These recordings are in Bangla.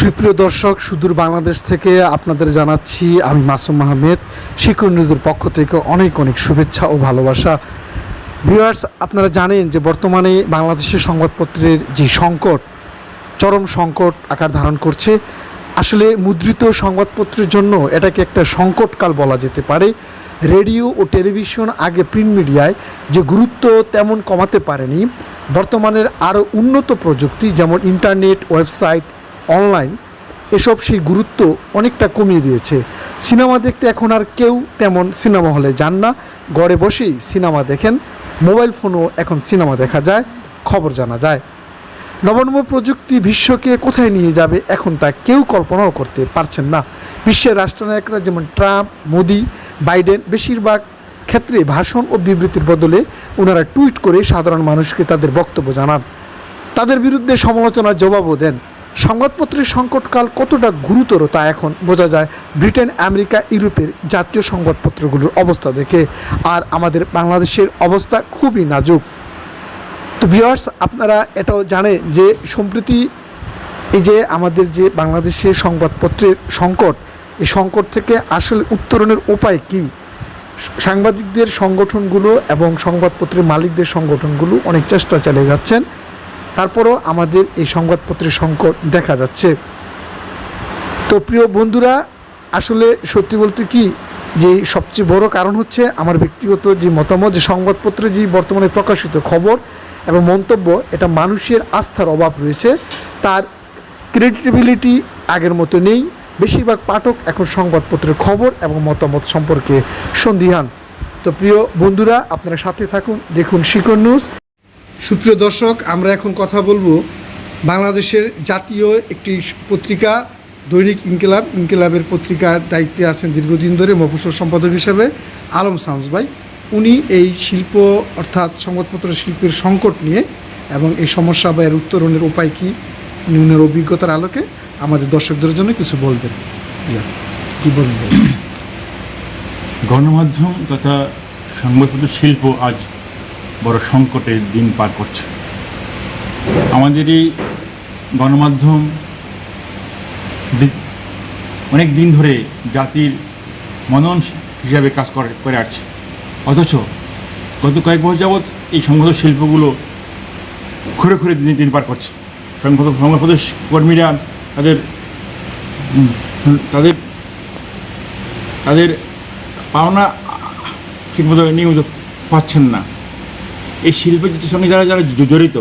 সুপ্রিয় দর্শক, সুদূর বাংলাদেশ থেকে আপনাদের জানাচ্ছি আমি মাসুম আহমেদ। শিকন নিউজের পক্ষ থেকে অনেক অনেক শুভেচ্ছা ও ভালোবাসা। ভিউয়ার্স, আপনারা জানেন যে বর্তমানে বাংলাদেশের সংবাদপত্রের যে সংকট, চরম সংকট আকার ধারণ করছে। আসলে মুদ্রিত সংবাদপত্রের জন্য এটাকে একটা সংকটকাল বলা যেতে পারে। রেডিও ও টেলিভিশন আগে প্রিন্ট মিডিয়ায় যে গুরুত্ব তেমন কমাতে পারেনি, বর্তমানের আরও উন্নত প্রযুক্তি যেমন ইন্টারনেট, ওয়েবসাইট, অনলাইন এসব সেই গুরুত্ব অনেকটা কমিয়ে দিয়েছে। সিনেমা দেখতে এখন আর কেউ তেমন সিনেমা হলে যান না, ঘরে বসেই সিনেমা দেখেন। মোবাইল ফোনও এখন সিনেমা দেখা যায়, খবর জানা যায়। নবনব প্রযুক্তি বিশ্বকে কোথায় নিয়ে যাবে এখন তা কেউ কল্পনাও করতে পারছেন না। বিশ্বের রাষ্ট্রনায়করা যেমন ট্রাম্প, মোদি, বাইডেন বেশিরভাগ ক্ষেত্রে ভাষণ ও বিবৃতির বদলে ওনারা টুইট করে সাধারণ মানুষকে তাদের বক্তব্য জানান, তাদের বিরুদ্ধে সমালোচনার জবাবও দেন। সংবাদপত্রের সংকটকাল কতটা গুরুতর তা এখন বোঝা যায় ব্রিটেন, আমেরিকা, ইউরোপের জাতীয় সংবাদপত্রগুলোর অবস্থা দেখে। আর আমাদের বাংলাদেশের অবস্থা খুবই নাজুক। তো ভিউয়ার্স, আপনারা এটাও জানেন যে সম্প্রতি এই যে আমাদের যে বাংলাদেশের সংবাদপত্রের সংকট, এই সংকট থেকে আসলে উত্তরণের উপায় কী? সাংবাদিকদের সংগঠনগুলো এবং সংবাদপত্রের মালিকদের সংগঠনগুলো অনেক চেষ্টা চালিয়ে যাচ্ছেন, তারপরও আমাদের এই সংবাদপত্রের সংকট দেখা যাচ্ছে। তো প্রিয় বন্ধুরা, আসলে সত্যি বলতে কি যে সবচেয়ে বড় কারণ হচ্ছে আমার ব্যক্তিগত যে মতামত, যে সংবাদপত্রে যে বর্তমানে প্রকাশিত খবর এবং মন্তব্য, এটা মানুষের আস্থার অভাব রয়েছে, তার ক্রেডিবিলিটি আগের মতো নেই। বেশিরভাগ পাঠক এখন সংবাদপত্রের খবর এবং মতামত সম্পর্কে সন্দিহান। তো প্রিয় বন্ধুরা, আপনারা সাথে থাকুন, দেখুন শিকন নিউজ। সুপ্রিয় দর্শক, আমরা এখন কথা বলবো বাংলাদেশের জাতীয় একটি পত্রিকা দৈনিক ইনকিলাবের পত্রিকার দায়িত্বে আছেন দীর্ঘদিন ধরে মফস্বল সম্পাদক হিসেবে আলম শামস ভাই। উনি এই শিল্প অর্থাৎ সংবাদপত্র শিল্পের সংকট নিয়ে এবং এই সমস্যা বা এর উত্তরণের উপায় কী, উনার অভিজ্ঞতার আলোকে আমাদের দর্শকদের জন্য কিছু বলবেন। কী বলবেন? গণমাধ্যম তথা সংবাদপত্র শিল্প আজ বড় সংকটের দিন পার করছে। আমাদের এই গণমাধ্যম অনেক দিন ধরে জাতির মনন হিসাবে কাজ করে আসছে, অথচ গত কয়েক বছর যাবৎ এই সংবাদ শিল্পগুলো ঘুরে ঘুরে দিন পার করছে। সংবাদপত্র কর্মীরা তাদের তাদের তাদের পাওনা ঠিকমতো নিয়মিত পাচ্ছেন না। এই শিল্পের সঙ্গে যারা যারা জড়িত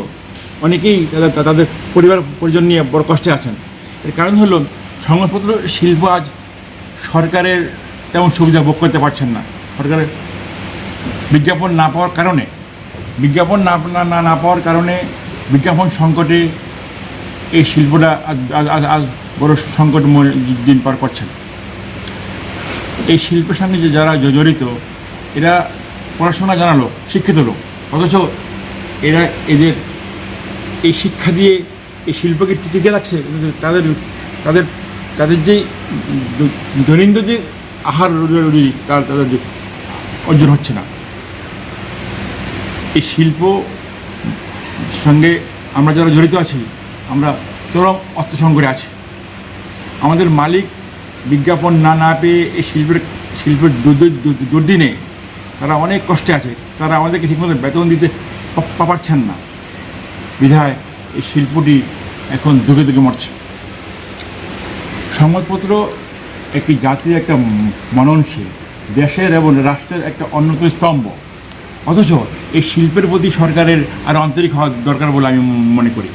অনেকেই তাদের পরিবার পরিজন নিয়ে বড় কষ্টে আছেন। এর কারণ হলো সংবাদপত্র শিল্প আজ সরকারের তেমন সুবিধা ভোগ করতে পারছেন না। সরকারের বিজ্ঞাপন না পাওয়ার কারণে বিজ্ঞাপন সংকটে এই শিল্পটা আজ বড় সংকটময় দিন পার করছেন। এই শিল্পের সঙ্গে যে যারা জড়িত এরা পড়াশোনা জানা লোক, শিক্ষিত লোক, অথচ এরা এদের এই শিক্ষা দিয়ে এই শিল্পকে টিকে রাখছে। তাদের তাদের তাদের যে দৈনন্দিন যে আহার তাদের অর্জন হচ্ছে না। এই শিল্প সঙ্গে আমরা যারা জড়িত আছি আমরা চরম অর্থসংকটে আছি। আমাদের মালিক বিজ্ঞাপন না পেয়ে এই শিল্পের দুর্দিনে তারা অনেক কষ্টে আছে। তারা আমাদেরকে ঠিকমতো বেতন দিতে পারছেন না, বিধায় এই শিল্পটি এখন ধুকে ধুকে মরছে। সংবাদপত্র একটি জাতির একটা মননশীল, দেশের এবং রাষ্ট্রের একটা অন্যতম স্তম্ভ, অথচ এই শিল্পের প্রতি সরকারের আরও আন্তরিক হওয়া দরকার বলে আমি মনে করি।